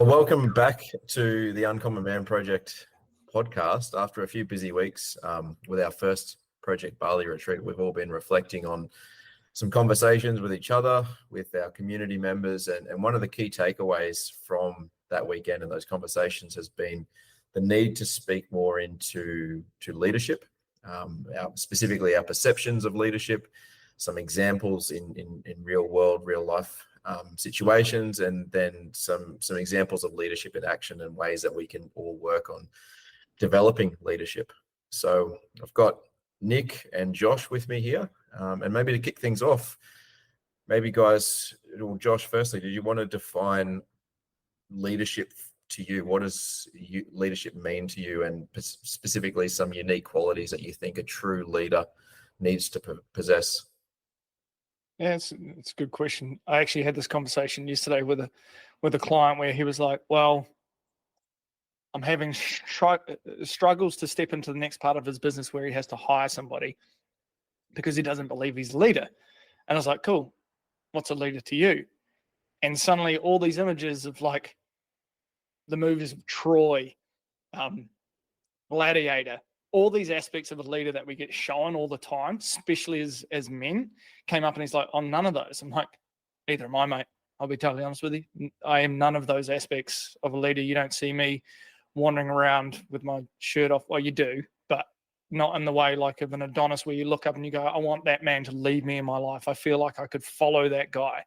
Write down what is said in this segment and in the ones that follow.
Well, welcome back to the Uncommon Man Project podcast. After a few busy weeks with our first Project Bali retreat, we've all been reflecting on some conversations with each other, with our community members, and one of the key takeaways from that weekend and those conversations has been the need to speak more into leadership, specifically our perceptions of leadership, some examples in real world, real life situations, and then some examples of leadership in action and ways that we can all work on developing leadership. So I've got Nick and Josh with me here, and maybe to kick things off, maybe guys, well, Josh, firstly, did you want to define leadership to you? What does leadership mean to you, and specifically some unique qualities that you think a true leader needs to possess? Yeah, it's a good question. I actually had this conversation yesterday with a client where he was like, well, I'm having struggles to step into the next part of his business where he has to hire somebody because he doesn't believe he's a leader. And I was like, cool, what's a leader to you? And suddenly all these images of like the movies of Troy, Gladiator, all these aspects of a leader that we get shown all the time, especially as men, came up, and he's like, oh, none of those. I'm like, either am I, mate. I'll be totally honest with you. I am none of those aspects of a leader. You don't see me wandering around with my shirt off. Well, you do, but not in the way like of an Adonis where you look up and you go, I want that man to lead me in my life. I feel like I could follow that guy.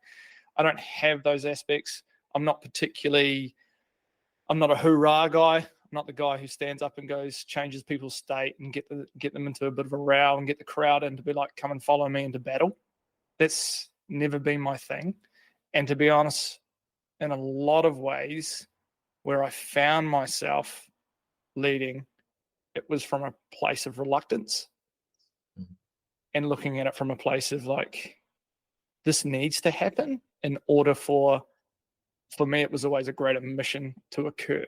I don't have those aspects. I'm not a hoorah guy. Not the guy who stands up and goes, changes people's state and get them into a bit of a row and get the crowd in to be like, come and follow me into battle. That's never been my thing. And to be honest, in a lot of ways where I found myself leading, it was from a place of reluctance and looking at it from a place of like, this needs to happen in order for me, it was always a greater mission to occur.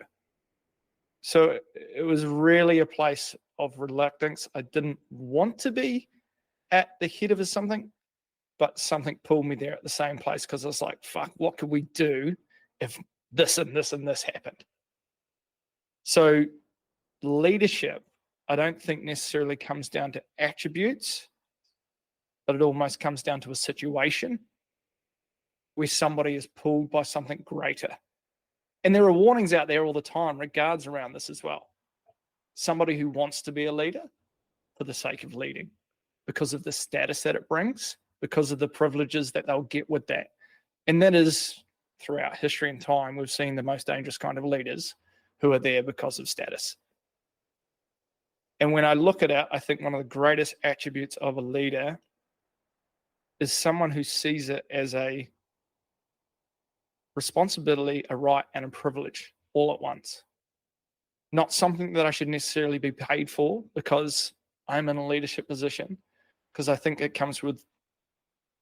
So it was really a place of reluctance. I didn't want to be at the head of something, but something pulled me there at the same place because I was like, fuck, what could we do if this and this and this happened? So leadership, I don't think necessarily comes down to attributes, but it almost comes down to a situation where somebody is pulled by something greater. And there are warnings out there all the time, regards around this as well. Somebody who wants to be a leader for the sake of leading, because of the status that it brings, because of the privileges that they'll get with that. And that is, throughout history and time, we've seen the most dangerous kind of leaders who are there because of status. And when I look at it, I think one of the greatest attributes of a leader is someone who sees it as a responsibility, a right, and a privilege all at once. Not something that I should necessarily be paid for because I'm in a leadership position, because I think it comes with,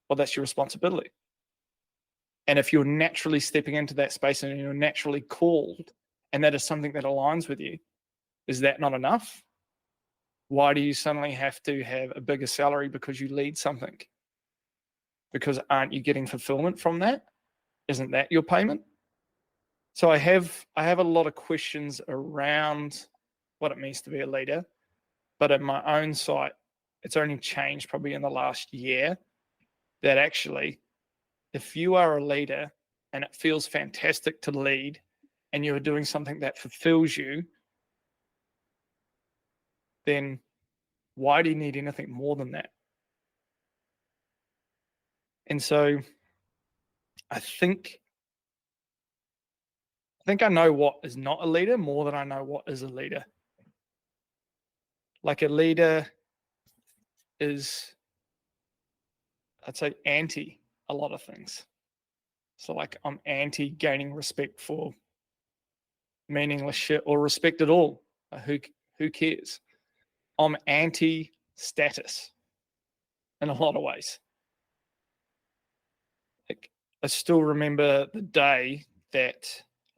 well, that's your responsibility. And if you're naturally stepping into that space and you're naturally called, and that is something that aligns with you, is that not enough? Why do you suddenly have to have a bigger salary because you lead something? Because aren't you getting fulfillment from that? Isn't that your payment? So I have a lot of questions around what it means to be a leader, but in my own sight, it's only changed probably in the last year that actually, if you are a leader and it feels fantastic to lead and you're doing something that fulfills you, then why do you need anything more than that? And so I think I know what is not a leader more than I know what is a leader. Like a leader is, I'd say, anti a lot of things. So like I'm anti gaining respect for meaningless shit or respect at all. Who cares? I'm anti status in a lot of ways. Like, I still remember the day that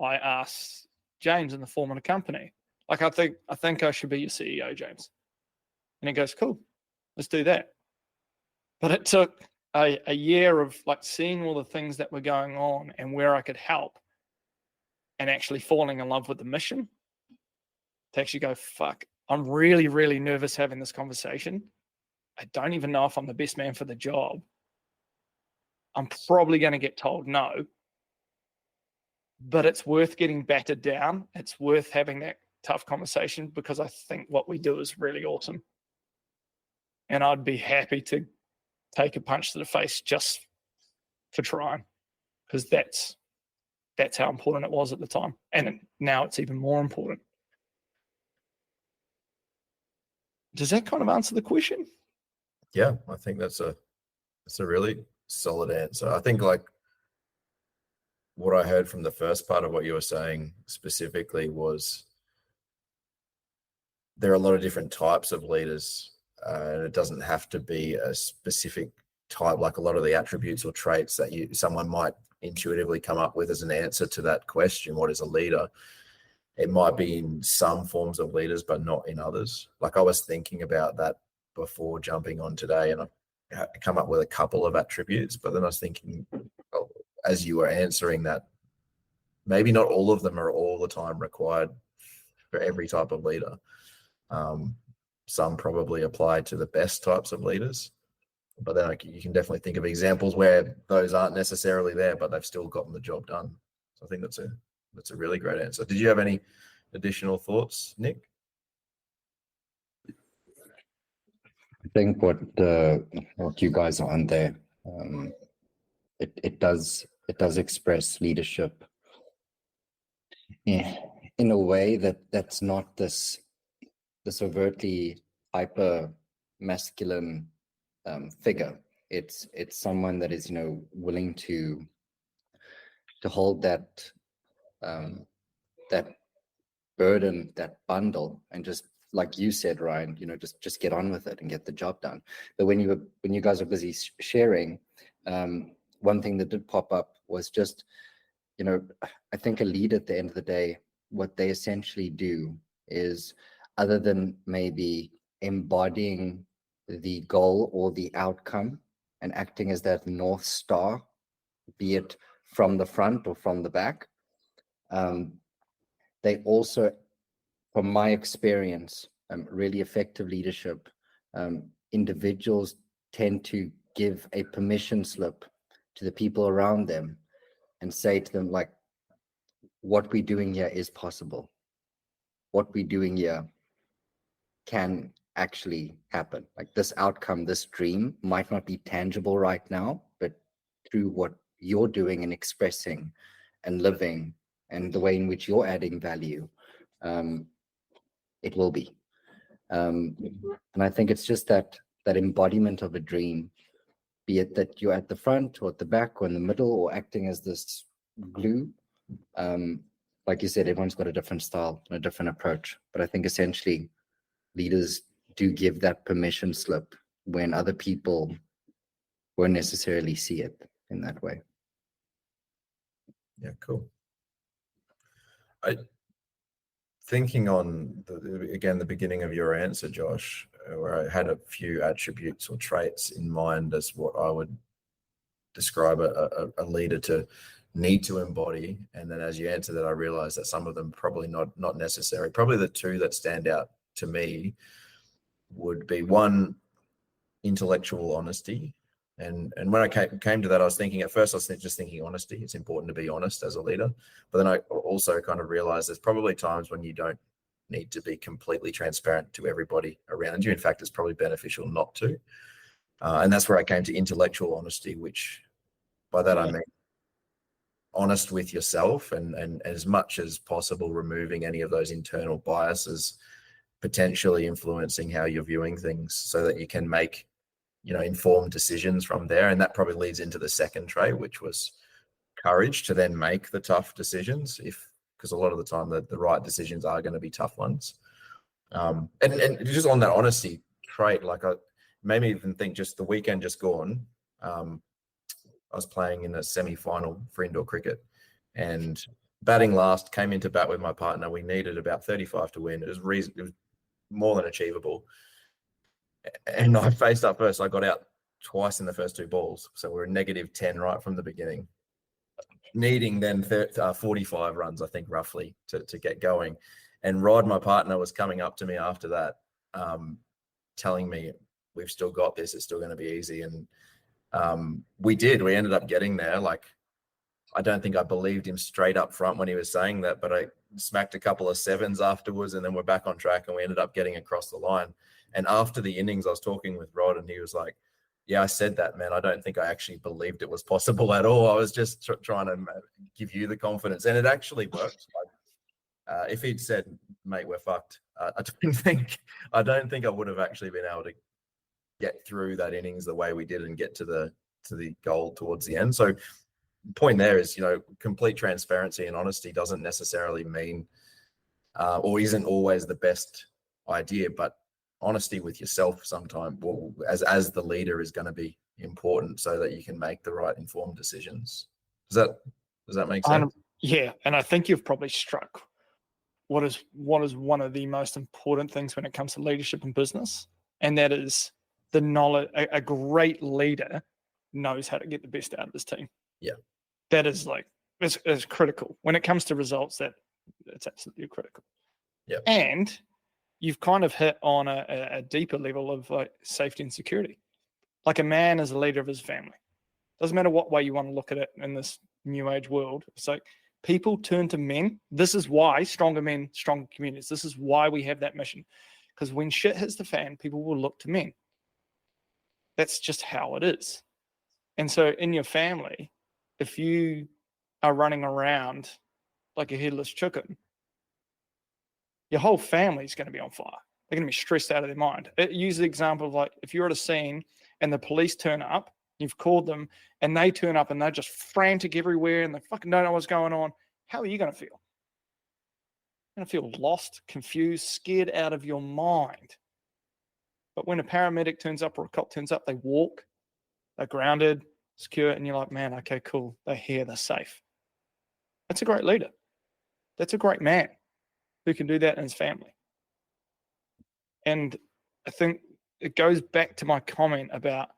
I asked James in the form of a company, like, I think I should be your CEO, James. And he goes, cool, let's do that. But it took a year of like seeing all the things that were going on and where I could help and actually falling in love with the mission, to actually go, fuck, I'm really, really nervous having this conversation. I don't even know if I'm the best man for the job. I'm probably going to get told no, but it's worth getting battered down. It's worth having that tough conversation, because I think what we do is really awesome. And I'd be happy to take a punch to the face just for trying, because that's how important it was at the time. And now it's even more important. Does that kind of answer the question? Yeah, I think that's a really solid answer. I think like what I heard from the first part of what you were saying specifically was there are a lot of different types of leaders, and it doesn't have to be a specific type, like a lot of the attributes or traits that someone might intuitively come up with as an answer to that question, what is a leader? It might be in some forms of leaders, but not in others. Like I was thinking about that before jumping on today, and I come up with a couple of attributes, but then I was thinking, as you were answering that, maybe not all of them are all the time required for every type of leader. Some probably apply to the best types of leaders, but then you can definitely think of examples where those aren't necessarily there, but they've still gotten the job done. So I think that's a really great answer. Did you have any additional thoughts, Nick? I think what you guys are on there, it does express leadership in a way that's not this overtly hyper masculine figure. It's someone that is willing to hold that that burden, that bundle, and just like you said, Ryan, just get on with it and get the job done. But when you guys are busy sharing, one thing that did pop up was just, I think a leader at the end of the day, what they essentially do is, other than maybe embodying the goal or the outcome and acting as that North Star, be it from the front or from the back, they also, from my experience, really effective leadership, individuals tend to give a permission slip to the people around them and say to them, like, what we're doing here is possible. What we're doing here can actually happen. Like, this outcome, this dream might not be tangible right now, but through what you're doing and expressing and living and the way in which you're adding value, it will be. And I think it's just that embodiment of a dream, be it that you're at the front or at the back or in the middle or acting as this glue. Like you said, everyone's got a different style and a different approach, but I think essentially leaders do give that permission slip when other people won't necessarily see it in that way. Yeah, cool. Thinking on the beginning of your answer, Josh, where I had a few attributes or traits in mind as what I would describe a leader to need to embody, and then as you answer that, I realized that some of them probably not necessary. Probably the two that stand out to me would be, one, intellectual honesty. And when I came to that, I was thinking, at first I was just thinking honesty. It's important to be honest as a leader. But then I also kind of realized there's probably times when you don't need to be completely transparent to everybody around you. In fact, it's probably beneficial not to. And that's where I came to intellectual honesty, which by that I mean honest with yourself, and as much as possible removing any of those internal biases potentially influencing how you're viewing things, so that you can make informed decisions from there. And that probably leads into the second trait, which was courage to then make the tough decisions, because a lot of the time the right decisions are going to be tough ones. And just on that honesty trait, like I made me even think, just the weekend just gone, I was playing in a semi-final for indoor cricket and batting last, came into bat with my partner. We needed about 35 to win. It was more than achievable. And I faced up first. I got out twice in the first two balls. So we're -10 right from the beginning. needing then 45 runs, I think, roughly to get going. And Rod, my partner, was coming up to me after that, telling me, we've still got this, it's still going to be easy. And we ended up getting there. Like, I don't think I believed him straight up front when he was saying that, but I smacked a couple of sevens afterwards, and then we're back on track, and we ended up getting across the line. And after the innings, I was talking with Rod, and he was like, yeah, I said that, man. I don't think I actually believed it was possible at all. I was just trying to give you the confidence, and it actually worked. Like, if he'd said, mate, we're fucked, I don't think I would have actually been able to get through that innings the way we did and get to the goal towards the end. So the point there is, complete transparency and honesty doesn't necessarily mean or isn't always the best idea, but honesty with yourself sometimes, as the leader, is going to be important so that you can make the right informed decisions. Does that make sense? Yeah, and I think you've probably struck what is one of the most important things when it comes to leadership and business, and that is the knowledge. A great leader knows how to get the best out of his team. Yeah, that is is critical when it comes to results. That's absolutely critical. Yeah, and you've kind of hit on a deeper level of like safety and security. Like, a man is a leader of his family. Doesn't matter what way you want to look at it in this new age world. It's like, people turn to men. This is why stronger men, stronger communities. This is why we have that mission. Because when shit hits the fan, people will look to men. That's just how it is. And so in your family, if you are running around like a headless chicken, your whole family is going to be on fire. They're going to be stressed out of their mind. Use the example of, like, if you're at a scene and the police turn up, you've called them, and they turn up and they're just frantic everywhere and they fucking don't know what's going on. How are you going to feel? You're going to feel lost, confused, scared out of your mind. But when a paramedic turns up or a cop turns up, they walk, they're grounded, secure, and you're like, man, okay, cool. They're here, they're safe. That's a great leader. That's a great man who can do that in his family. And I think it goes back to my comment about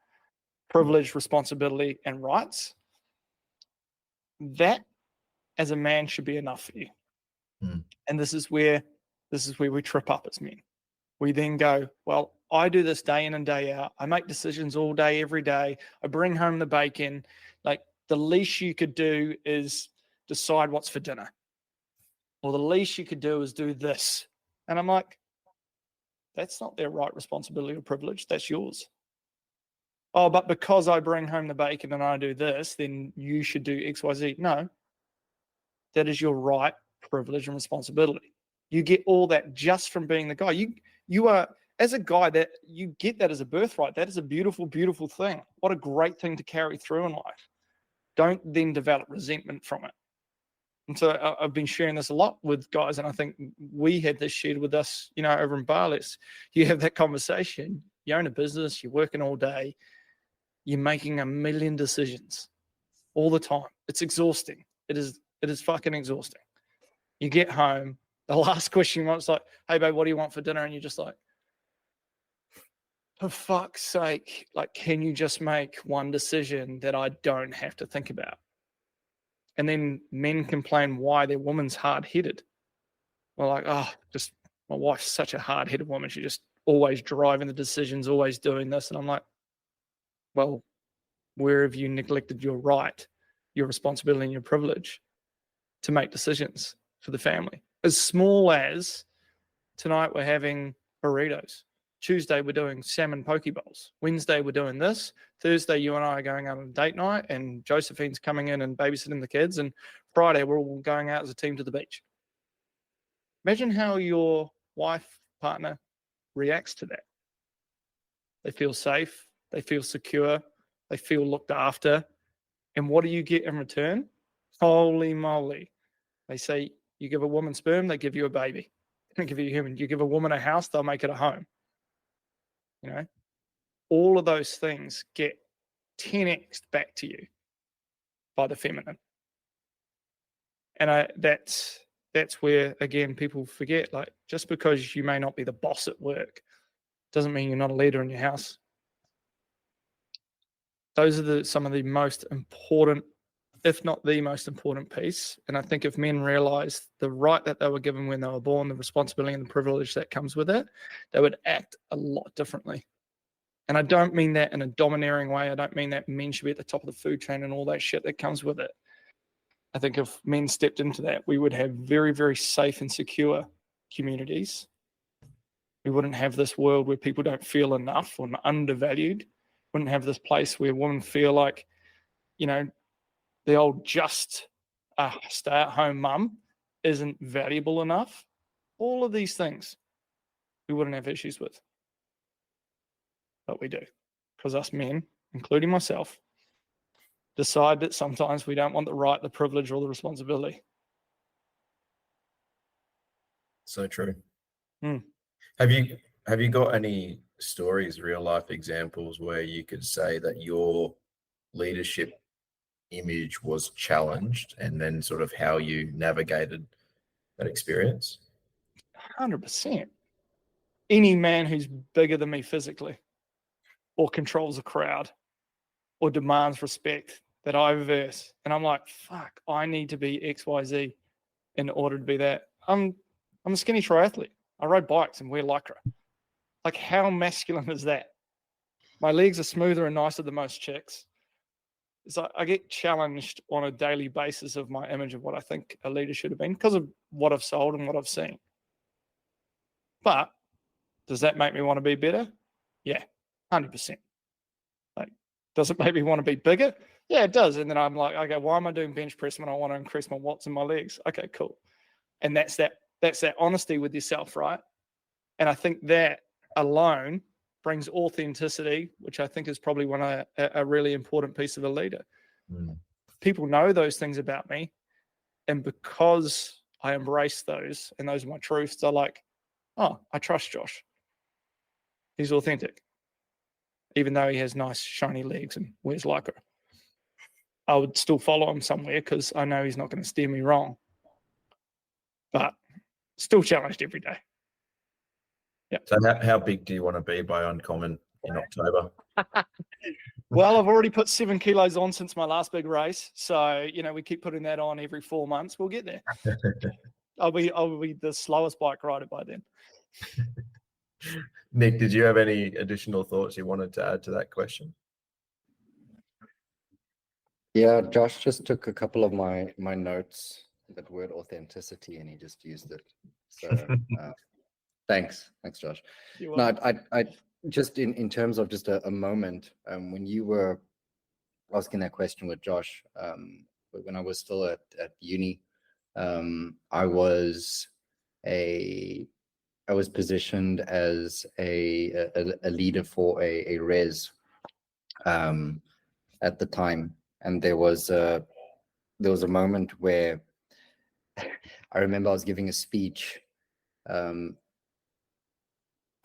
privilege, responsibility, and rights. That, as a man, should be enough for you. And this is where we trip up as men. We then go, well, I do this day in and day out. I make decisions all day, every day. I bring home the bacon. Like, the least you could do is decide what's for dinner. Or the least you could do is do this. And I'm like, that's not their right, responsibility, or privilege. That's yours. Oh, but because I bring home the bacon and I do this, then you should do X, Y, Z. No, that is your right, privilege, and responsibility. You get all that just from being the guy. You are, as a guy, that you get that as a birthright. That is a beautiful, beautiful thing. What a great thing to carry through in life. Don't then develop resentment from it. And so I've been sharing this a lot with guys, and I think we had this shared with us, over in Barless. You have that conversation. You own a business. You're working all day. You're making a million decisions all the time. It's exhausting. It is fucking exhausting. You get home. The last question you want is like, hey, babe, what do you want for dinner? And you're just like, for fuck's sake, like, can you just make one decision that I don't have to think about? And then men complain why their woman's hard-headed. Well, like, just my wife's such a hard-headed woman. She's just always driving the decisions, always doing this. And I'm like, well, where have you neglected your right, your responsibility, and your privilege to make decisions for the family? As small as tonight we're having burritos. Tuesday we're doing salmon poke bowls. Wednesday we're doing this. Thursday you and I are going out on a date night, and Josephine's coming in and babysitting the kids. And Friday we're all going out as a team to the beach. Imagine how your wife, partner reacts to that. They feel safe. They feel secure. They feel looked after. And what do you get in return? Holy moly. They say, you give a woman sperm, they give you a baby. They give you a human. You give a woman a house, they'll make it a home. All of those things get 10x back to you by the feminine. And that's where, again, people forget, like, just because you may not be the boss at work doesn't mean you're not a leader in your house. Those are some of the most important if not the most important piece. And I think if men realized the right that they were given when they were born, the responsibility and the privilege that comes with it, they would act a lot differently. And I don't mean that in a domineering way. I don't mean that men should be at the top of the food chain and all that shit that comes with it. I think if men stepped into that, we would have very, very safe and secure communities. We wouldn't have this world where people don't feel enough or undervalued. Wouldn't have this place where women feel like, you know, the old just stay-at-home mum isn't valuable enough. All of these things we wouldn't have issues with. But we do, because us men, including myself, decide that sometimes we don't want the right, the privilege, or the responsibility. So true. Mm. Have you got any stories, real life examples where you could say that your leadership image was challenged, and then sort of how you navigated that experience? 100%. Any man who's bigger than me physically, or controls a crowd, or demands respect that I reverse, and I'm like, fuck, I need to be XYZ in order to be that. I'm a skinny triathlete. I ride bikes and wear lycra. Like, how masculine is that? My legs are smoother and nicer than most chicks. So I get challenged on a daily basis of my image of what I think a leader should have been because of what I've sold and what I've seen. But does that make me want to be better? Yeah, 100%. Like, does it make me want to be bigger? Yeah, it does. And then I'm like, okay, why am I doing bench press when I want to increase my watts in my legs? Okay, cool. And that's that honesty with yourself, right? And I think that alone brings authenticity, which I think is probably a really important piece of a leader. Mm. People know those things about me, and because I embrace those and those are my truths, they're like, oh, I trust Josh. He's authentic, even though he has nice shiny legs and wears lycra. I would still follow him somewhere because I know he's not going to steer me wrong. But still challenged every day. Yeah. So how big do you want to be by Uncommon in October? Well, I've already put 7 kilos on since my last big race. So, we keep putting that on every 4 months. We'll get there. I'll be the slowest bike rider by then. Nick, did you have any additional thoughts you wanted to add to that question? Yeah, Josh just took a couple of my notes, that word authenticity, and he just used it. So thanks, Josh. No, I just in terms of just a moment, when you were asking that question with Josh, when I was still at uni, I was positioned as a leader for a res at the time, and there was a moment where I remember I was giving a speech,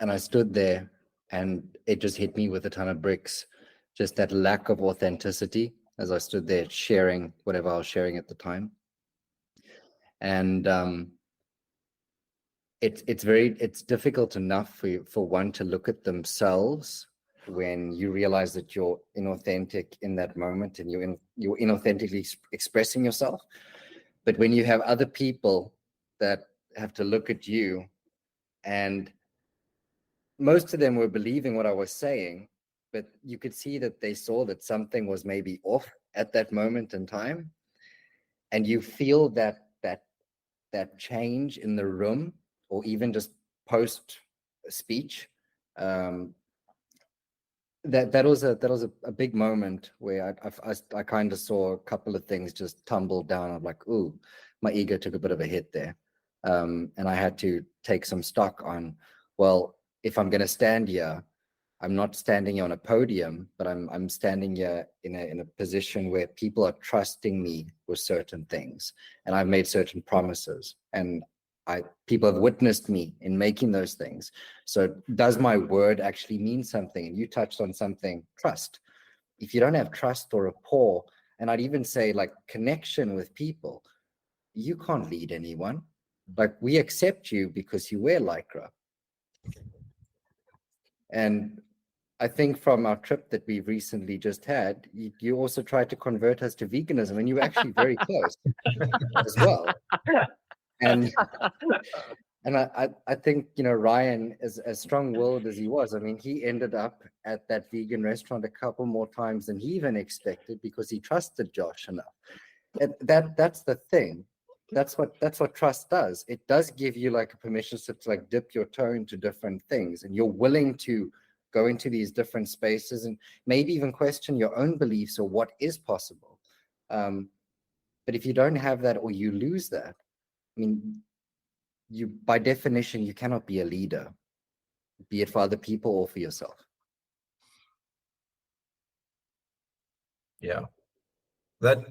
and I stood there, and it just hit me with a ton of bricks, just that lack of authenticity as I stood there sharing whatever I was sharing at the time. And it's difficult enough for one to look at themselves when you realize that you're inauthentic in that moment and you're inauthentically expressing yourself. But when you have other people that have to look at you, and most of them were believing what I was saying, but you could see that they saw that something was maybe off at that moment in time, and you feel that change in the room, or even just post speech. That was a big moment where I kind of saw a couple of things just tumble down. I'm like, ooh, my ego took a bit of a hit there, and I had to take some stock on, well, if I'm going to stand here, I'm not standing on a podium, but I'm standing here in a position where people are trusting me with certain things, and I've made certain promises, and people have witnessed me in making those things. So does my word actually mean something? And you touched on something, trust. If you don't have trust or rapport, and I'd even say like connection with people, you can't lead anyone. Like, we accept you because you wear lycra. And I think from our trip that we've recently just had, you also tried to convert us to veganism, and you were actually very close as well. And I think, Ryan, as strong-willed as he was, I mean, he ended up at that vegan restaurant a couple more times than he even expected because he trusted Josh enough. And that's the thing. That's what trust does. It does give you like a permission slip to like dip your toe into different things, and you're willing to go into these different spaces and maybe even question your own beliefs or what is possible. But if you don't have that, or you lose that, I mean, you, by definition, you cannot be a leader, be it for other people or for yourself. Yeah, that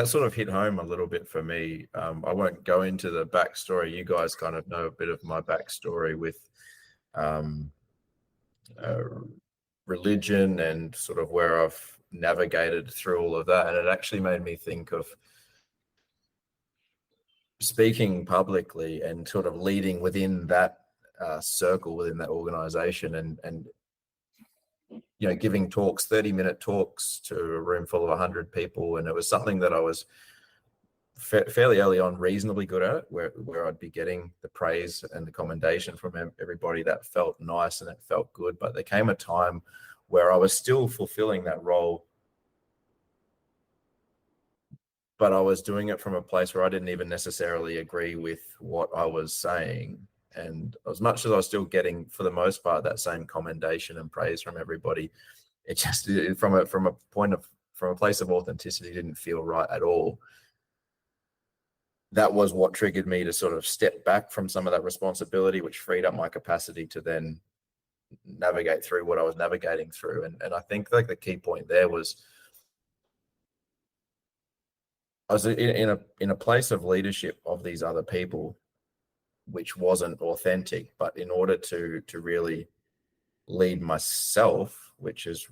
sort of hit home a little bit for me. I won't go into the backstory. You guys kind of know a bit of my backstory with religion and sort of where I've navigated through all of that. And it actually made me think of speaking publicly and sort of leading within that circle, within that organization, and giving talks, 30-minute talks to a room full of 100 people. And it was something that I was fairly early on reasonably good at, where I'd be getting the praise and the commendation from everybody. That felt nice and it felt good. But there came a time where I was still fulfilling that role, but I was doing it from a place where I didn't even necessarily agree with what I was saying. And as much as I was still getting, for the most part, that same commendation and praise from everybody, it just, from a place of authenticity, didn't feel right at all. That was what triggered me to sort of step back from some of that responsibility, which freed up my capacity to then navigate through what I was navigating through. And I think like the key point there was, I was in a place of leadership of these other people, which wasn't authentic. But in order to really lead myself, which is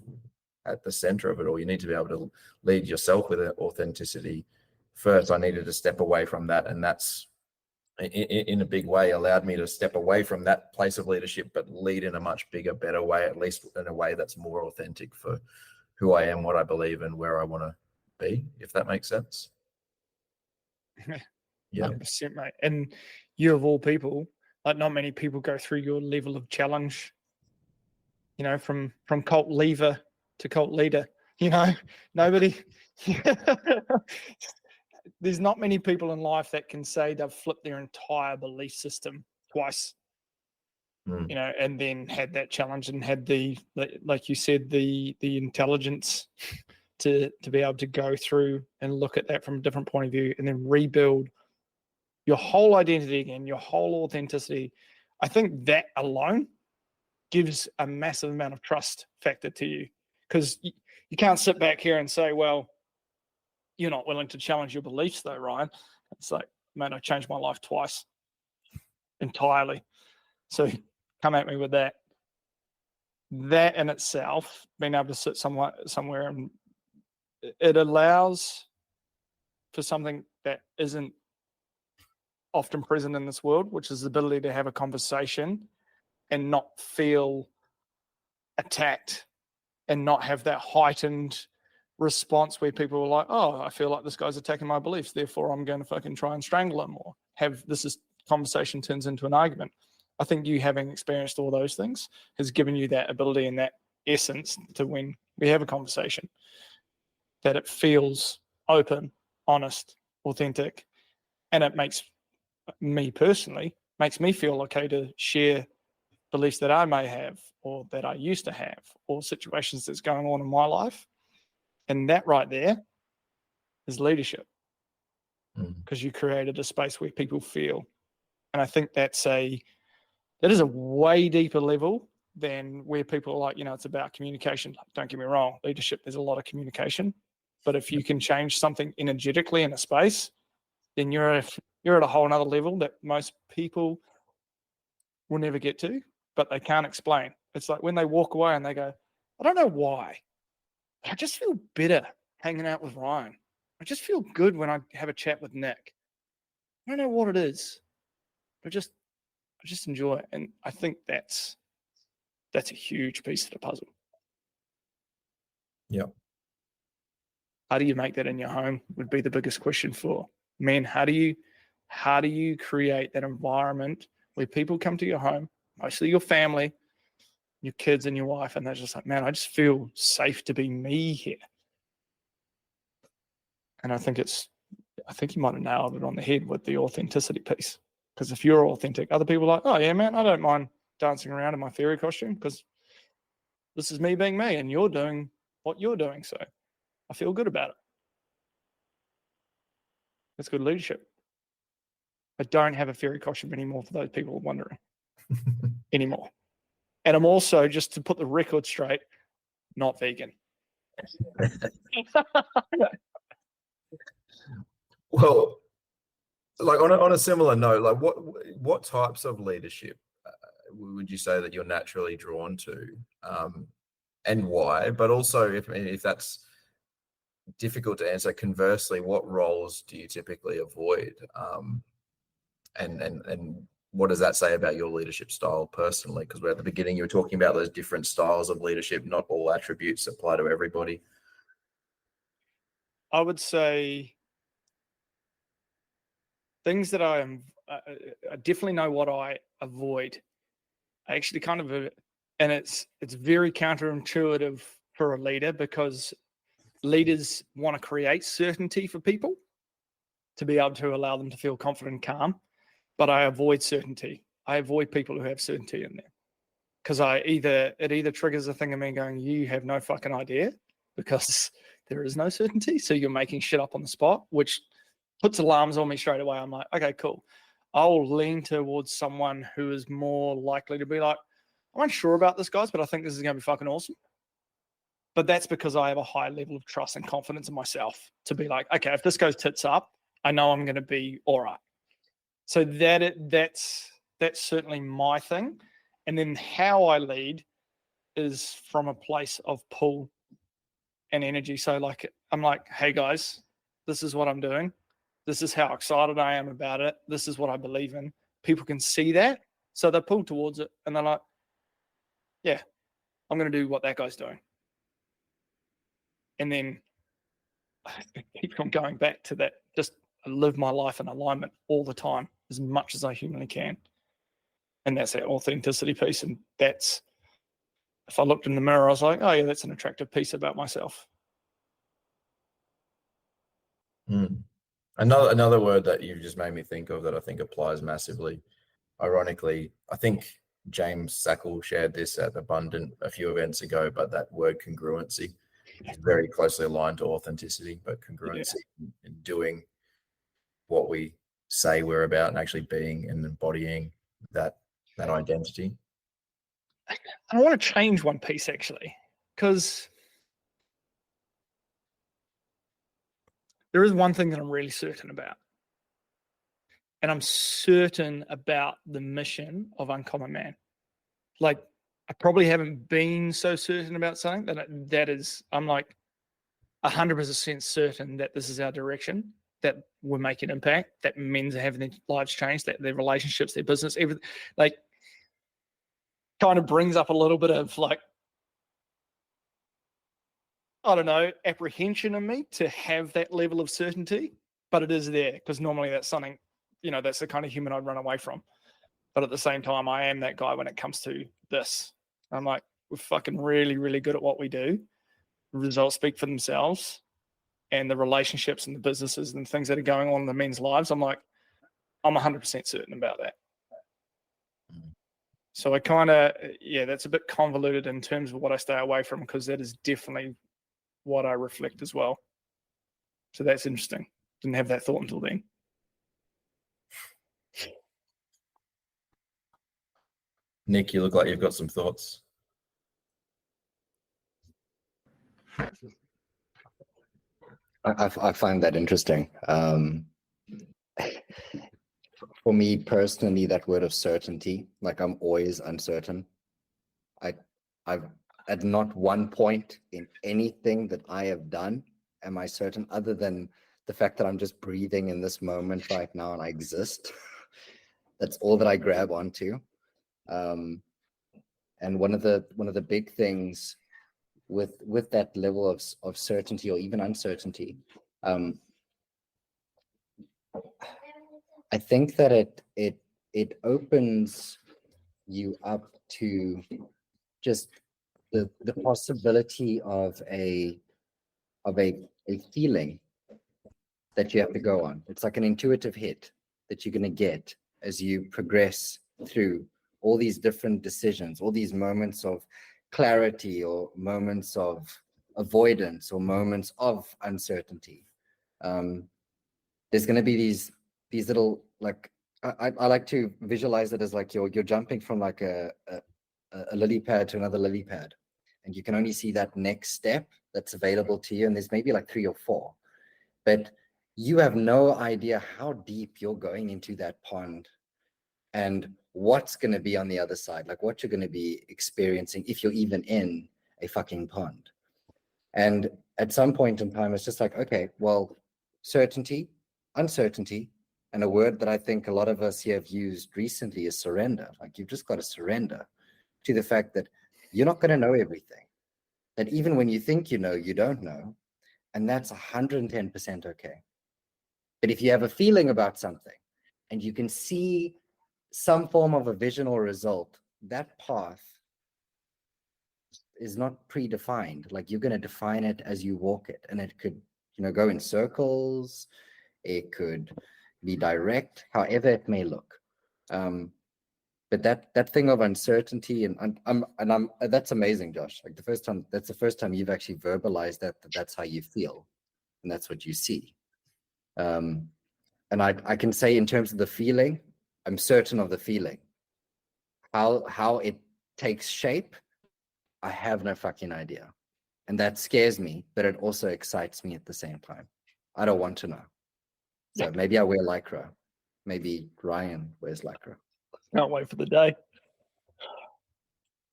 at the center of it all, you need to be able to lead yourself with authenticity. First, I needed to step away from that, and that's in a big way allowed me to step away from that place of leadership, but lead in a much bigger, better way, at least in a way that's more authentic for who I am, what I believe, and where I want to be, if that makes sense. Yeah, 100%, mate. And you, of all people, like not many people go through your level of challenge, from cult leaver to cult leader, nobody, there's not many people in life that can say they've flipped their entire belief system twice, and then had that challenge and had the, like you said, the intelligence to be able to go through and look at that from a different point of view and then rebuild your whole identity again, your whole authenticity. I think that alone gives a massive amount of trust factor to you, because you can't sit back here and say, well, you're not willing to challenge your beliefs though, Ryan. It's like, man, I changed my life twice entirely. So come at me with that. That in itself, being able to sit somewhere, and it allows for something that isn't often present in this world, which is the ability to have a conversation and not feel attacked and not have that heightened response where people are like, oh, I feel like this guy's attacking my beliefs, therefore I'm going to fucking try and strangle him, or conversation turns into an argument. I think you having experienced all those things has given you that ability and that essence to, when we have a conversation, that it feels open, honest, authentic, and it makes me feel okay to share beliefs that I may have or that I used to have, or situations that's going on in my life. And that right there is leadership, because you created a space where people feel. And I think that is a way deeper level than where people are like, it's about communication. Don't get me wrong, leadership, there's a lot of communication. But if you can change something energetically in a space, then you're at a whole nother level that most people will never get to, but they can't explain. It's like when they walk away and they go, I don't know why, I just feel better hanging out with Ryan. I just feel good when I have a chat with Nick. I don't know what it is, but I just enjoy it. And I think that's That's a huge piece of the puzzle. Yep. How do you make that in your home would be the biggest question for men. How do you create that environment where people come to your home, mostly your family, your kids and your wife, and they're just like, man, I just feel safe to be me here. And I think you might have nailed it on the head with the authenticity piece. Because if you're authentic, other people are like, oh yeah, man, I don't mind dancing around in my fairy costume because this is me being me and you're doing what you're doing. So I feel good about it. That's good leadership. I don't have a fairy costume anymore for those people wondering anymore. And I'm also, just to put the record straight, not vegan. Well, like on a similar note, like what types of leadership would you say that you're naturally drawn to, and why? But also, if that's difficult to answer, conversely, what roles do you typically avoid, and what does that say about your leadership style personally? Because at the beginning you were talking about those different styles of leadership. Not all attributes apply to everybody. I would say things that I definitely know what I avoid. I actually kind of, and it's very counterintuitive for a leader, because leaders want to create certainty for people to be able to allow them to feel confident and calm. But I avoid certainty. I avoid people who have certainty in there, because it either triggers a thing in me going, you have no fucking idea, because there is no certainty. So you're making shit up on the spot, which puts alarms on me straight away. I'm like, okay, cool. I'll lean towards someone who is more likely to be like, I'm unsure about this, guys, but I think this is going to be fucking awesome. But that's because I have a high level of trust and confidence in myself to be like, okay, if this goes tits up, I know I'm going to be all right. So that's certainly my thing. And then how I lead is from a place of pull and energy. So like, I'm like, hey guys, this is what I'm doing. This is how excited I am about it. This is what I believe in. People can see that. So they pull towards it and they're like, yeah, I'm going to do what that guy's doing. And then I keep on going back to that. Just live my life in alignment all the time, as much as I humanly can. And that's that authenticity piece. And that's, if I looked in the mirror, I was like, oh yeah, that's an attractive piece about myself. Another word that you just made me think of that I think applies massively. Ironically, I think James Sackle shared this at Abundant a few events ago, but that word congruency is very closely aligned to authenticity, but congruency in doing what we say we're about and actually being and embodying that identity. I want to change one piece actually, because there is one thing that I'm really certain about. And I'm certain about the mission of Uncommon Man. Like, I probably haven't been so certain about something that is, I'm like 100% certain that this is our direction, that we're making impact, that men's are having their lives changed, that their relationships, their business, everything, like, kind of brings up a little bit of like, I don't know, apprehension in me to have that level of certainty, but it is there, because normally that's something, that's the kind of human I'd run away from. But at the same time, I am that guy when it comes to this. I'm like, we're fucking really, really good at what we do. The results speak for themselves, and the relationships and the businesses and things that are going on in the men's lives, I'm like, I'm 100% certain about that. So I kind of, that's a bit convoluted in terms of what I stay away from, because that is definitely what I reflect as well. So that's interesting. Didn't have that thought until then. Nick, you look like you've got some thoughts. I find that interesting. For me personally, that word of certainty, like I'm always uncertain. I've at not one point in anything that I have done am I certain, other than the fact that I'm just breathing in this moment right now and I exist. That's all that I grab onto. And one of the big things with that level of certainty or even uncertainty, I think that it opens you up to just the possibility of a feeling that you have to go on. It's like an intuitive hit that you're going to get as you progress through all these different decisions, all these moments of clarity or moments of avoidance or moments of uncertainty. There's going to be these little, like, I like to visualize it as like you're jumping from like a lily pad to another lily pad, and you can only see that next step that's available to you, and there's maybe like 3 or 4, but you have no idea how deep you're going into that pond and what's going to be on the other side, like what you're going to be experiencing if you're even in a fucking pond. And at some point in time, it's just like, okay, well, certainty, uncertainty, and a word that I think a lot of us here have used recently is surrender. Like, you've just got to surrender to the fact that you're not going to know everything, that even when you think you know, you don't know, and that's 110% okay. But if you have a feeling about something and you can see some form of a vision or result, that path is not predefined. Like, you're going to define it as you walk it, and it could, go in circles. It could be direct, however it may look. But that thing of uncertainty and that's amazing, Josh. Like, that's the first time you've actually verbalized that's how you feel, and that's what you see. And I can say, in terms of the feeling, I'm certain of the feeling. How it takes shape, I have no fucking idea. And that scares me, but it also excites me at the same time. I don't want to know. So maybe I wear Lycra. Maybe Ryan wears Lycra. Can't wait for the day.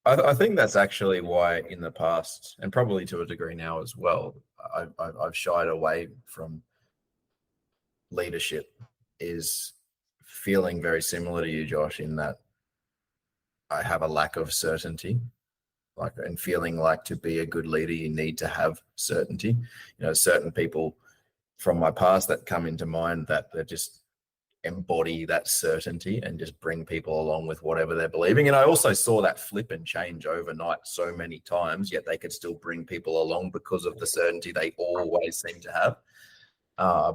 I think that's actually why in the past, and probably to a degree now as well, I've shied away from leadership, is feeling very similar to you, Josh, in that I have a lack of certainty, and feeling like to be a good leader, you need to have certainty. Certain people from my past that come into mind that just embody that certainty and just bring people along with whatever they're believing. And I also saw that flip and change overnight so many times, yet they could still bring people along because of the certainty they always seem to have.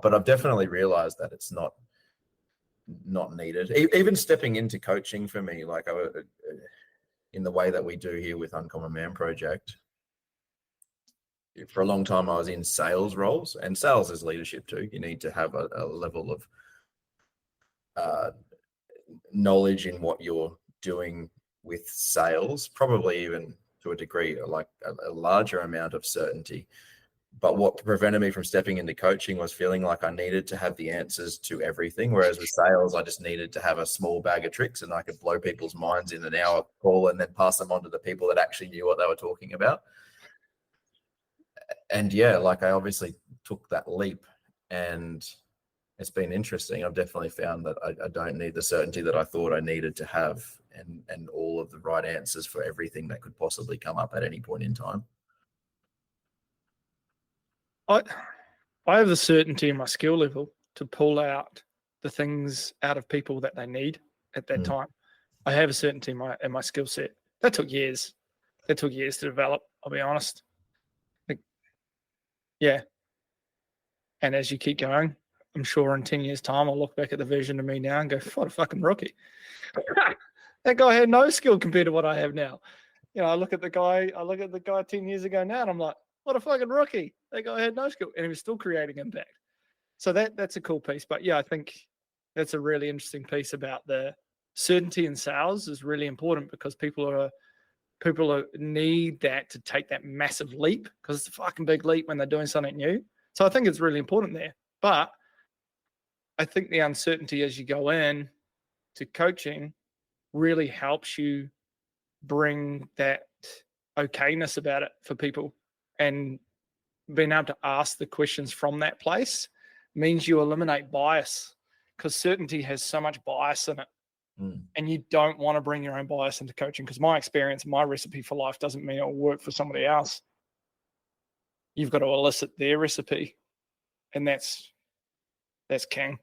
But I've definitely realized that it's not needed. Even stepping into coaching for me, like in the way that we do here with Uncommon Man Project, for a long time I was in sales roles, and sales is leadership too. You need to have a level of knowledge in what you're doing with sales, probably even to a degree, like a larger amount of certainty. But what prevented me from stepping into coaching was feeling like I needed to have the answers to everything. Whereas with sales, I just needed to have a small bag of tricks, and I could blow people's minds in an hour call and then pass them on to the people that actually knew what they were talking about. And I obviously took that leap, and it's been interesting. I've definitely found that I don't need the certainty that I thought I needed to have, and all of the right answers for everything that could possibly come up at any point in time. I have the certainty in my skill level to pull out the things out of people that they need at that time. I have a certainty in my skill set. That took years. That took years to develop, I'll be honest. And as you keep going, I'm sure in 10 years' time, I'll look back at the version of me now and go, what a fucking rookie. That guy had no skill compared to what I have now. I look at the guy 10 years ago now, and I'm like, what a fucking rookie. That guy had no skill, and he was still creating impact. So that's a cool piece. But I think that's a really interesting piece about the certainty in sales is really important, because people need that to take that massive leap, because it's a fucking big leap when they're doing something new. So I think it's really important there. But I think the uncertainty as you go in to coaching really helps you bring that okayness about it for people, and being able to ask the questions from that place means you eliminate bias, because certainty has so much bias in it. Mm. And you don't want to bring your own bias into coaching, because my experience, my recipe for life doesn't mean it'll work for somebody else. You've got to elicit their recipe, and that's king.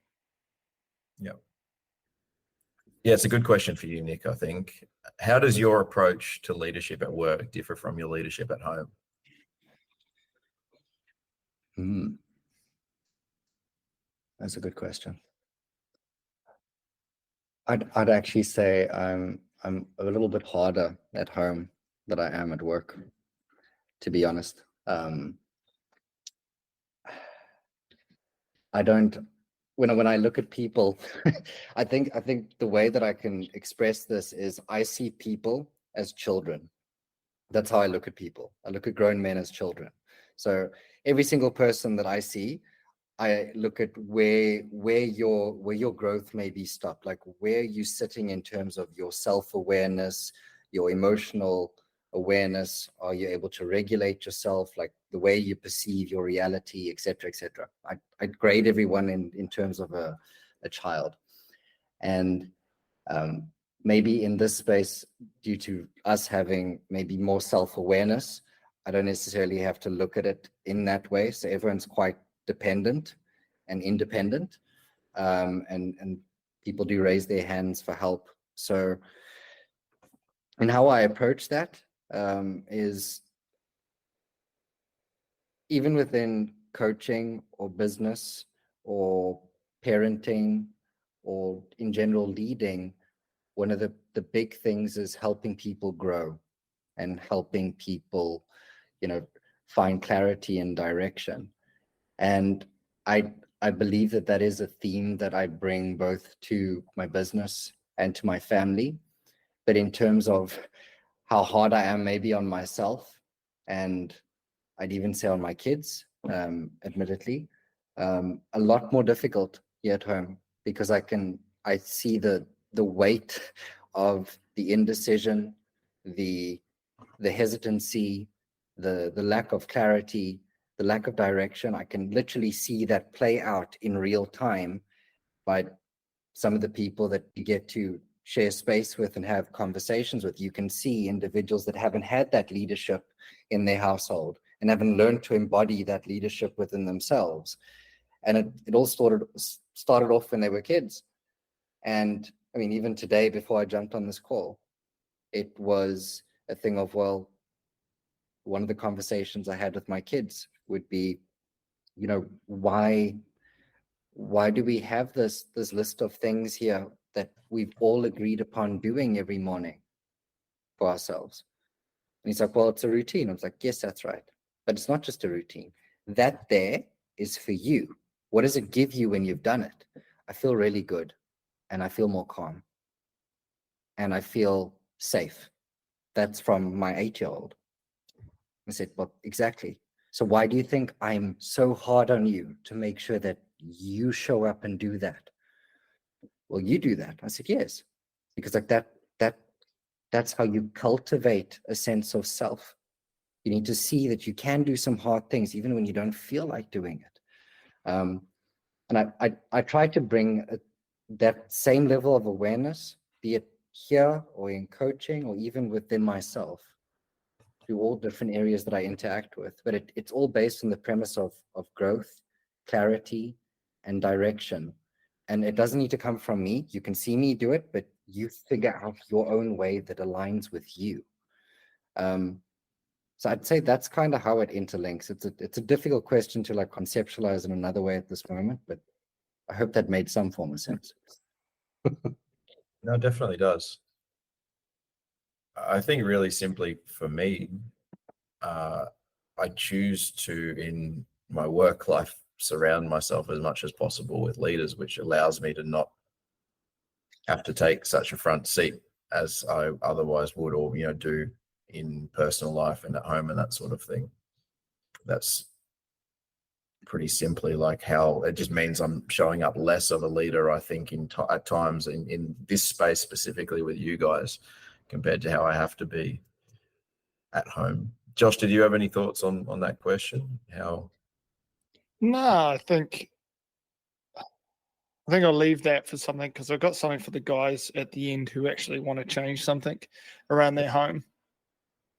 Yeah. Yeah, it's a good question for you, Nick, I think. How does your approach to leadership at work differ from your leadership at home? That's a good question. I'd actually say I'm a little bit harder at home than I am at work, to be honest. I don't, when I look at people, I think the way that I can express this is I see people as children. That's how I look at people. I look at grown men as children. So every single person that I see, I look at where your growth may be stopped, like where you're sitting in terms of your self-awareness, your emotional awareness. Are you able to regulate yourself, like the way you perceive your reality, etc., etc. I'd grade everyone in terms of a child. And maybe in this space, due to us having maybe more self-awareness, I don't necessarily have to look at it in that way. So everyone's quite dependent and independent, and people do raise their hands for help. So, and how I approach that is even within coaching or business or parenting or in general leading, one of the big things is helping people grow and helping people, find clarity and direction. And I believe that is a theme that I bring both to my business and to my family. But in terms of how hard I am maybe on myself, and I'd even say on my kids, admittedly, a lot more difficult here at home, because I see the weight of the indecision, the hesitancy, the lack of clarity, the lack of direction. I can literally see that play out in real time by some of the people that you get to share space with and have conversations with. You can see individuals that haven't had that leadership in their household and haven't learned to embody that leadership within themselves. And it all started off when they were kids. And I mean, even today, before I jumped on this call, it was a thing of, well, one of the conversations I had with my kids would be, why do we have this list of things here that we've all agreed upon doing every morning for ourselves? And he's like, well, it's a routine. I was like, yes, that's right. But it's not just a routine. That there is for you. What does it give you when you've done it? I feel really good, and I feel more calm, and I feel safe. That's from my 8-year-old. I said, well, exactly. So why do you think I'm so hard on you to make sure that you show up and do that? Well, you do that. I said, yes, because like that's how you cultivate a sense of self. You need to see that you can do some hard things even when you don't feel like doing it. And I try to bring that same level of awareness, be it here or in coaching or even within myself, to all different areas that I interact with. But it's all based on the premise of growth, clarity, and direction. And it doesn't need to come from me. You can see me do it, but you figure out your own way that aligns with you. So I'd say that's kind of how it interlinks. It's a difficult question to like conceptualize in another way at this moment, but I hope that made some form of sense. No, it definitely does. I think really simply for me, I choose to, in my work life, surround myself as much as possible with leaders, which allows me to not have to take such a front seat as I otherwise would, or do in personal life and at home and that sort of thing. That's pretty simply like how it just means I'm showing up less of a leader, I think, at times in this space specifically with you guys, compared to how I have to be at home. Josh, did you have any thoughts on that question? How? No, I think I think I'll leave that for something, because I've got something for the guys at the end who actually want to change something around their home.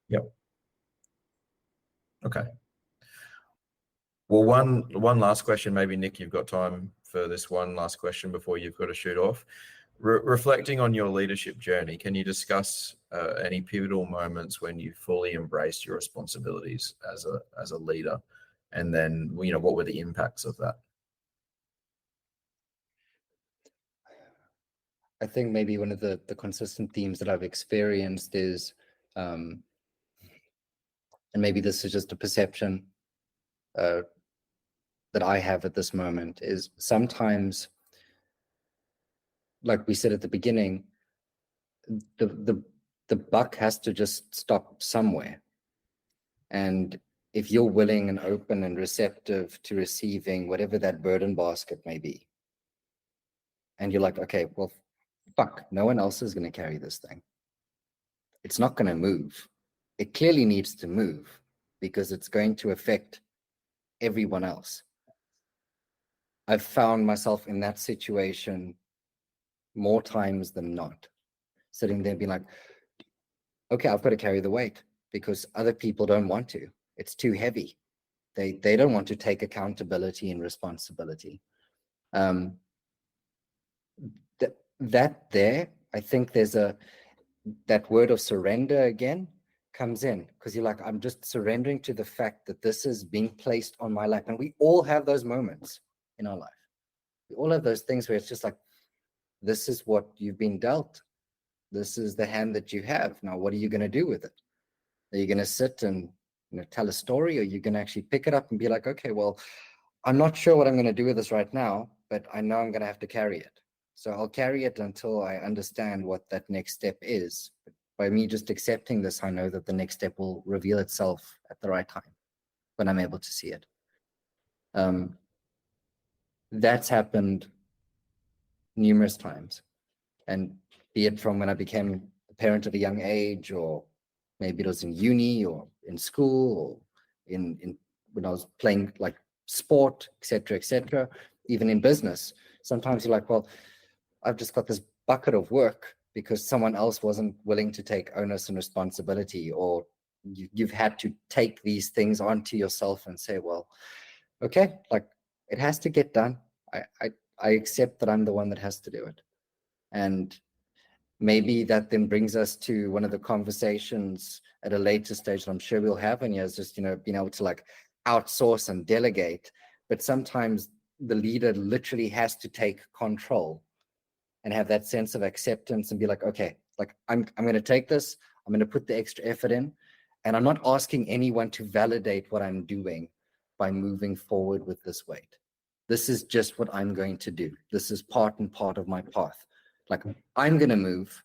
Yep. Okay. Well, one last question, maybe Nick, you've got time for this one last question before you've got to shoot off. Reflecting on your leadership journey, can you discuss any pivotal moments when you fully embraced your responsibilities as a leader, and then what were the impacts of that? I think maybe one of the consistent themes that I've experienced is, and maybe this is just a perception that I have at this moment, is sometimes, like we said at the beginning, the buck has to just stop somewhere. And if you're willing and open and receptive to receiving whatever that burden basket may be, and you're like, okay, well, fuck, no one else is going to carry this thing. It's not going to move. It clearly needs to move because it's going to affect everyone else. I've found myself in that situation more times than not, sitting there being like, okay, I've got to carry the weight because other people don't want to. It's too heavy. They don't want to take accountability and responsibility. That there, I think there's that word of surrender again comes in, because you're like, I'm just surrendering to the fact that this is being placed on my lap. And we all have those moments in our life. We all have those things where it's just like, this is what you've been dealt. This is the hand that you have. Now, what are you going to do with it? Are you going to sit and tell a story, or are you going to actually pick it up and be like, okay, well, I'm not sure what I'm going to do with this right now, but I know I'm going to have to carry it. So I'll carry it until I understand what that next step is. But by me just accepting this, I know that the next step will reveal itself at the right time when I'm able to see it. That's happened numerous times. And be it from when I became a parent at a young age, or maybe it was in uni or in school, or in when I was playing like sport, et cetera, even in business. Sometimes you're like, well, I've just got this bucket of work because someone else wasn't willing to take onus and responsibility, or you've had to take these things onto yourself and say, well, okay, like it has to get done. I accept that I'm the one that has to do it. And maybe that then brings us to one of the conversations at a later stage that I'm sure we'll have, and is just, being able to like outsource and delegate. But sometimes the leader literally has to take control and have that sense of acceptance and be like, okay, like I'm going to take this, I'm going to put the extra effort in, and I'm not asking anyone to validate what I'm doing by moving forward with this weight. This is just what I'm going to do. This is part and part of my path. Like, I'm going to move.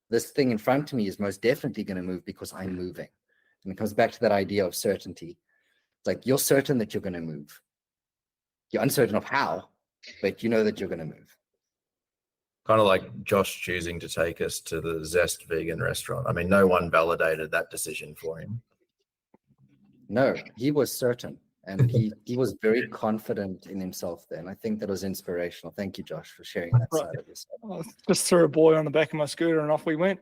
This thing in front of me is most definitely going to move because I'm moving. And it comes back to that idea of certainty. It's like, you're certain that you're going to move. You're uncertain of how, but you know that you're going to move. Kind of like Josh choosing to take us to the Zest vegan restaurant. I mean, no one validated that decision for him. No, he was certain. And he was very confident in himself there. And I think that was inspirational. Thank you, Josh, for sharing that side of this. I just threw a boy on the back of my scooter and off we went.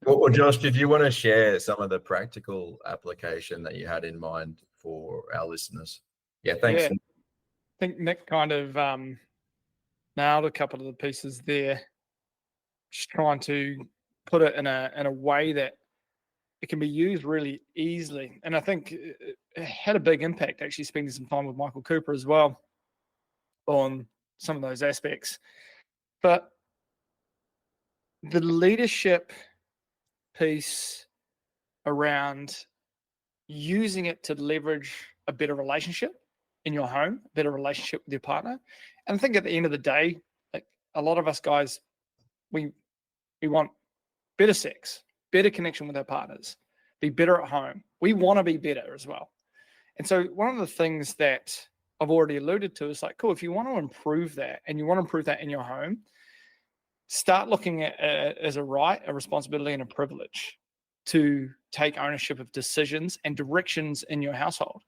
Well, Josh, did you want to share some of the practical application that you had in mind for our listeners? Yeah, thanks. Yeah. I think Nick kind of nailed a couple of the pieces there. Just trying to put it in a way that it can be used really easily. And I think it had a big impact actually spending some time with Michael Cooper as well on some of those aspects. But the leadership piece around using it to leverage a better relationship in your home, a better relationship with your partner. And I think at the end of the day, like a lot of us guys, we want better sex, better connection with our partners, be better at home. We want to be better as well. And so one of the things that I've already alluded to is like, cool, if you want to improve that and you want to improve that in your home, start looking at it as a right, a responsibility, and a privilege to take ownership of decisions and directions in your household.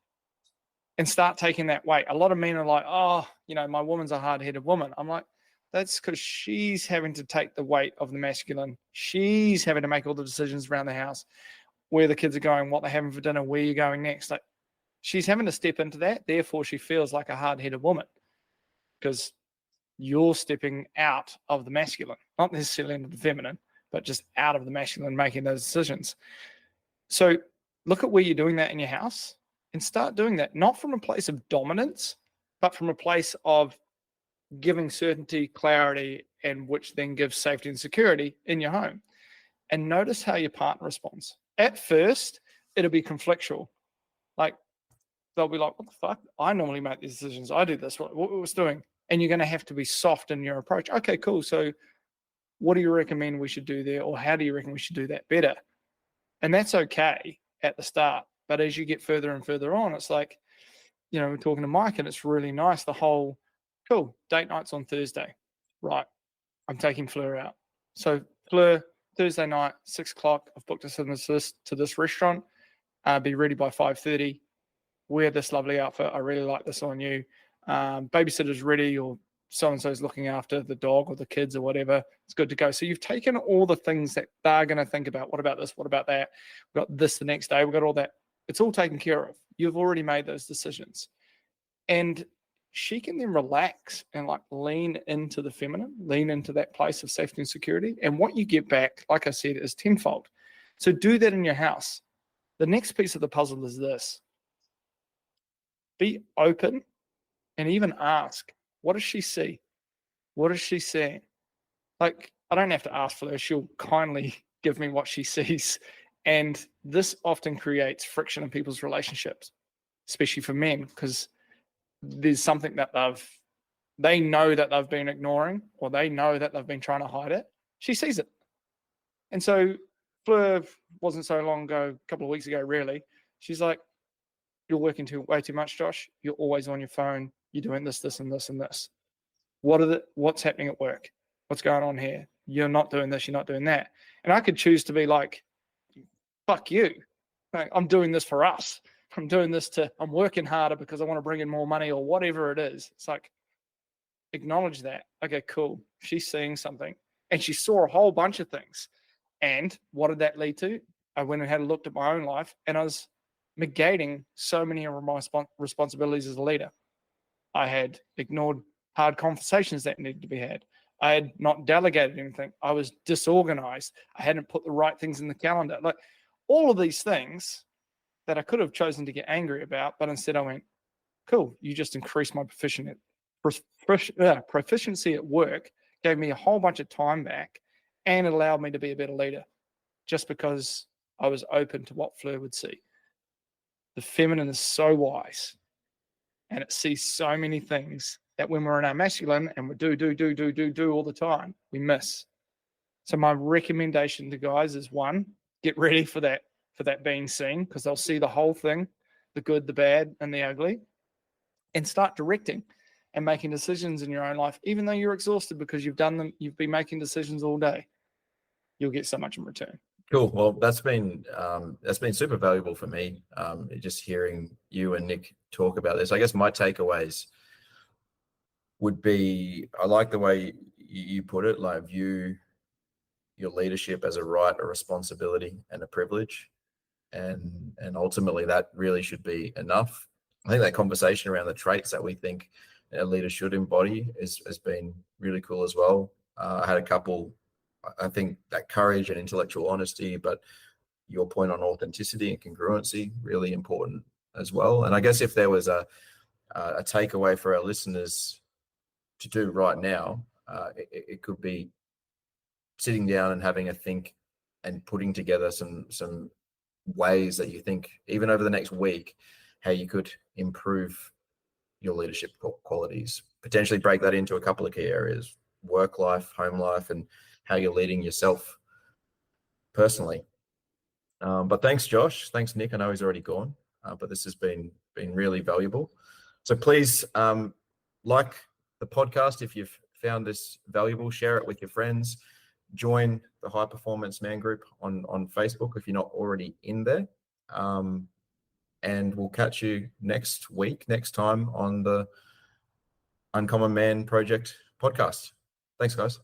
and start taking that weight. A lot of men are like, oh, my woman's a hard-headed woman. I'm like, that's because she's having to take the weight of the masculine. She's having to make all the decisions around the house, where the kids are going, what they're having for dinner, where you're going next. Like, she's having to step into that. Therefore, she feels like a hard-headed woman because you're stepping out of the masculine, not necessarily into the feminine, but just out of the masculine, making those decisions. So look at where you're doing that in your house and start doing that, not from a place of dominance, but from a place of giving certainty, clarity, and which then gives safety and security in your home. And notice how your partner responds. At first, it'll be conflictual. Like, they'll be like, what the fuck? I normally make these decisions. I do this. What was doing? And you're going to have to be soft in your approach. Okay, cool. So what do you recommend we should do there? Or how do you reckon we should do that better? And that's okay at the start. But as you get further and further on, it's like, we're talking to Mike and it's really nice. The whole, cool, date night's on Thursday. Right. I'm taking Fleur out. So Fleur, Thursday night, 6 o'clock, I've booked us in to this restaurant. Be ready by 5:30. Wear this lovely outfit. I really like this on you. Babysitter's ready, or so-and-so's looking after the dog or the kids or whatever. It's good to go. So you've taken all the things that they're going to think about. What about this? What about that? We've got this the next day. We've got all that. It's all taken care of. You've already made those decisions. And she can then relax and like lean into the feminine, lean into that place of safety and security. And what you get back, like I said, is tenfold. So do that in your house. The next piece of the puzzle is this. Be open and even ask, what does she see? What is she seeing? Like, I don't have to ask for her. She'll kindly give me what she sees. And this often creates friction in people's relationships, especially for men, because there's something that they know that they've been ignoring, or they know that they've been trying to hide it. She sees it. And so Fleur wasn't so long ago, a couple of weeks ago, really. She's like, you're working way too much, Josh. You're always on your phone. You're doing this, this, and this, and this. What's happening at work? What's going on here? You're not doing this. You're not doing that. And I could choose to be like, fuck you. Like, I'm doing this for us. I'm working harder because I want to bring in more money or whatever it is. It's like, acknowledge that. Okay, cool. She's seeing something. And she saw a whole bunch of things. And what did that lead to? I went and had a look at my own life, and I was negating so many of my responsibilities as a leader. I had ignored hard conversations that needed to be had. I had not delegated anything. I was disorganized. I hadn't put the right things in the calendar. Like, all of these things that I could have chosen to get angry about, but instead I went, cool, you just increased my proficiency at work, gave me a whole bunch of time back, and it allowed me to be a better leader just because I was open to what Fleur would see. The feminine is so wise, and it sees so many things that when we're in our masculine and we do all the time, we miss. So my recommendation to guys is, one, get ready for that being seen, because they'll see the whole thing, the good, the bad, and the ugly, and start directing and making decisions in your own life, even though you're exhausted because you've been making decisions all day. You'll get so much in return. Cool. Well, that's been super valuable for me. Just hearing you and Nick talk about this. I guess my takeaways would be, I like the way you put it, like view your leadership as a right, a responsibility, and a privilege. And ultimately that really should be enough. I think that conversation around the traits that we think a leader should embody has been really cool as well. I had a couple, I think that courage and intellectual honesty, but your point on authenticity and congruency, really important as well. And I guess if there was a takeaway for our listeners to do right now, it could be sitting down and having a think and putting together some ways that you think, even over the next week, how you could improve your leadership qualities, potentially break that into a couple of key areas: work life, home life, and how you're leading yourself personally. But thanks, Josh. Thanks, Nick. I know he's already gone, but this has been really valuable. So please like the podcast if you've found this valuable, share it with your friends. Join the High Performance Man Group on Facebook if you're not already in there. and we'll catch you next time on the Uncommon Man Project podcast. Thanks, guys.